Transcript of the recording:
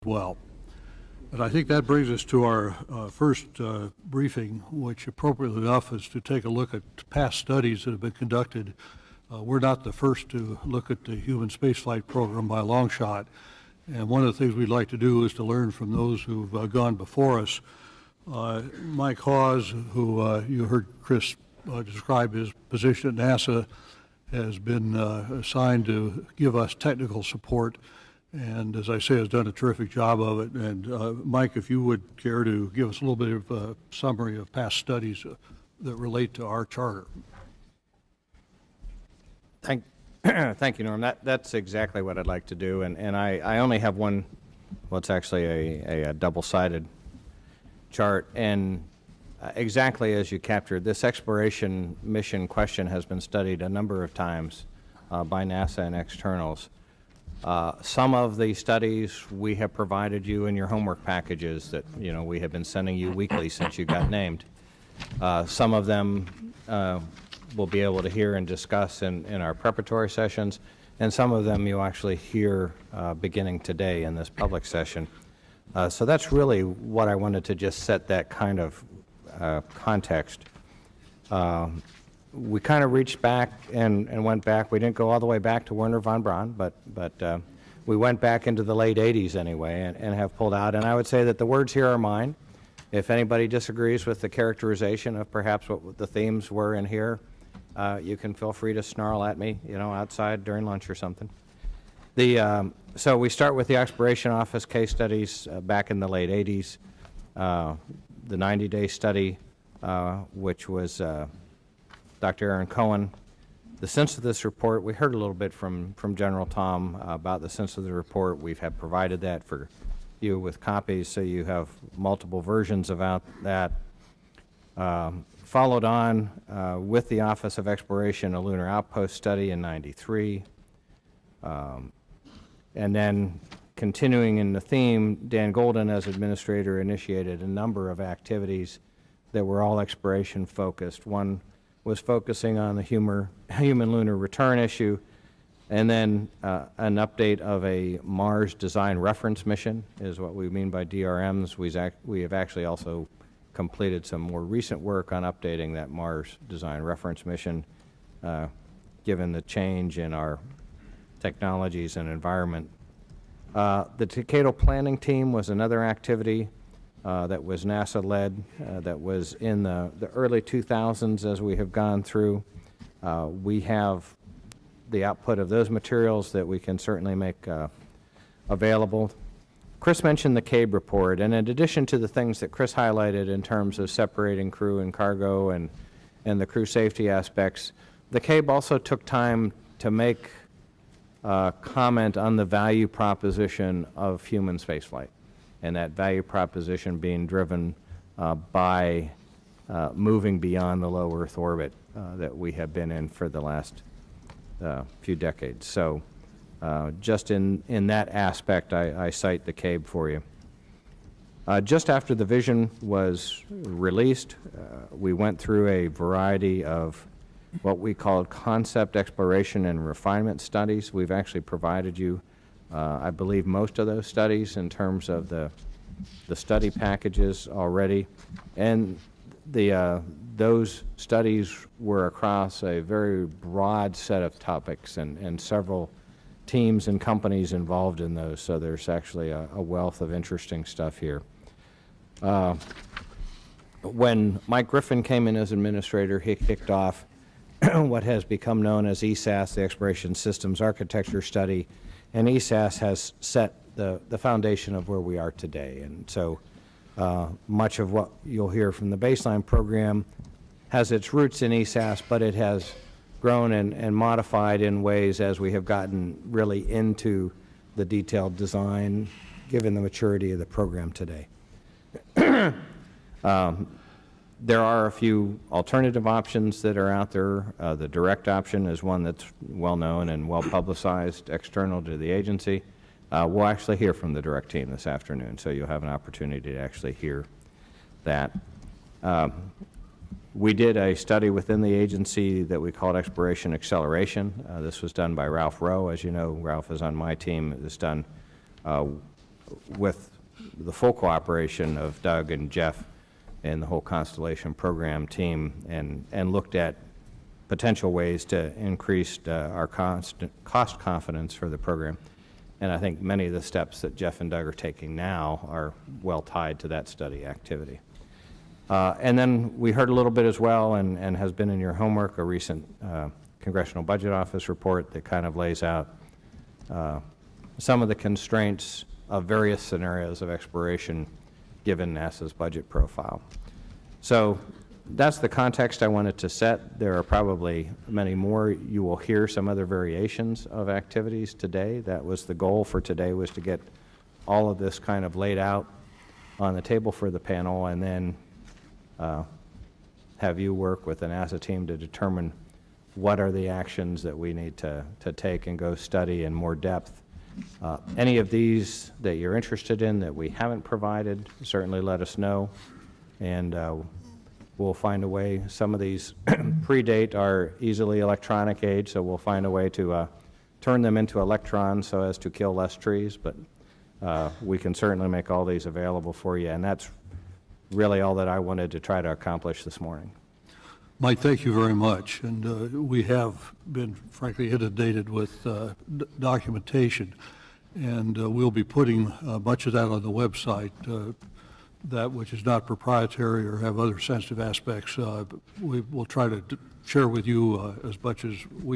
well. And I think that brings us to our first briefing, which appropriately enough is to take a look at past studies that have been conducted. We're not the first to look at the human spaceflight program by a long shot. And one of the things we'd like to do is to learn from those who've gone before us. Mike Hawes, who you heard Chris describe his position at NASA, has been assigned to give us technical support, and as I say, has done a terrific job of it. And Mike, if you would care to give us a little bit of a summary of past studies that relate to our charter. Thank you, Norm. That's exactly what I'd like to do, and I only have one, well, it's actually a double-sided chart, and exactly as you captured, this exploration mission question has been studied a number of times by NASA and externals. Some of the studies we have provided you in your homework packages that we have been sending you weekly since you got named. Some of them we'll be able to hear and discuss in our preparatory sessions, and some of them you'll actually hear beginning today in this public session. So that's really what I wanted to just set that kind of context. We kind of reached back and went back. We didn't go all the way back to Wernher von Braun, but we went back into the late 80s anyway and have pulled out. And I would say that the words here are mine. If anybody disagrees with the characterization of perhaps what the themes were in here, you can feel free to snarl at me, outside during lunch or something. So we start with the Exploration Office case studies back in the late 80s. The 90-day study, which was Dr. Aaron Cohen. The synthesis report, we heard a little bit from General Tom about the synthesis report. We've provided that for you with copies, so you have multiple versions about that. Followed on with the Office of Exploration, a Lunar Outpost study in '93. And then continuing in the theme, Dan Golden, as administrator, initiated a number of activities that were all exploration focused. One was focusing on the human lunar return issue, and then an update of a Mars design reference mission is what we mean by DRMs. We have actually also completed some more recent work on updating that Mars design reference mission, given the change in our technologies and environment. The decadal planning team was another activity that was NASA-led, that was in the early 2000s as we have gone through. We have the output of those materials that we can certainly make available. Chris mentioned the CABE report, and in addition to the things that Chris highlighted in terms of separating crew and cargo and the crew safety aspects, the CABE also took time to make comment on the value proposition of human spaceflight, and that value proposition being driven by moving beyond the low Earth orbit that we have been in for the last few decades. So just in that aspect, I cite the CABE for you. Just after the vision was released, we went through a variety of what we called concept exploration and refinement studies. We've actually provided you, I believe, most of those studies in terms of the study packages already. And those studies were across a very broad set of topics and several teams and companies involved in those, so there's actually a wealth of interesting stuff here. When Mike Griffin came in as administrator, he kicked off what has become known as ESAS, the Exploration Systems Architecture Study, and ESAS has set the foundation of where we are today. And so much of what you'll hear from the baseline program has its roots in ESAS, but it has grown and modified in ways as we have gotten really into the detailed design, given the maturity of the program today. There are a few alternative options that are out there. The direct option is one that's well known and well publicized external to the agency. We'll actually hear from the direct team this afternoon, so you'll have an opportunity to actually hear that. We did a study within the agency that we called Exploration Acceleration. This was done by Ralph Rowe. As you know, Ralph is on my team. It was done with the full cooperation of Doug and Jeff and the whole Constellation program team, and looked at potential ways to increase our cost confidence for the program. And I think many of the steps that Jeff and Doug are taking now are well tied to that study activity. And then we heard a little bit as well, and has been in your homework, a recent Congressional Budget Office report that kind of lays out some of the constraints of various scenarios of exploration given NASA's budget profile. So that's the context I wanted to set. There are probably many more. You will hear some other variations of activities today. That was the goal for today, was to get all of this kind of laid out on the table for the panel, and then have you work with the NASA team to determine what are the actions that we need to take and go study in more depth. Any of these that you're interested in that we haven't provided, certainly let us know, and we'll find a way. Some of these predate our easily electronic age, so we'll find a way to turn them into electrons so as to kill less trees, but we can certainly make all these available for you, and that's really all that I wanted to try to accomplish this morning. Mike, thank you very much. And we have been, frankly, inundated with documentation, and we'll be putting much of that on the website. That which is not proprietary or have other sensitive aspects, we will try to share with you as much as we